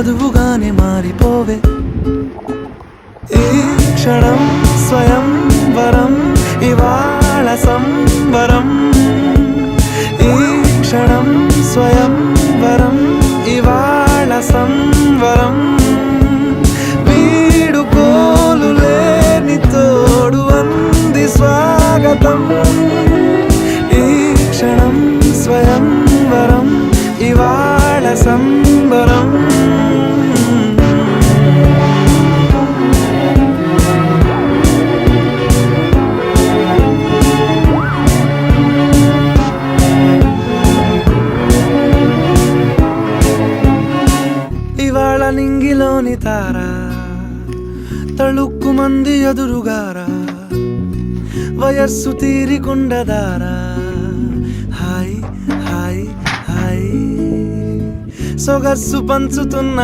చదువుగానే మారిపోవే ఈ క్షణం స్వయం వరం ఇవాళ సంబరం ఈ క్షణం స్వయం వరం ఇవాళ సంవరం వీడుకోలు లేని తోడు అంది స్వాగతం ఈ క్షణం స్వయం వరం ఇవాళ సంబరం ఇవాళ నింగిలోని తారా తళుక్కు మంది ఎదురుగారా వయస్సు తీరికుండదారా హాయ్ హాయ్ హాయ్ సొగస్సు పంచుతున్న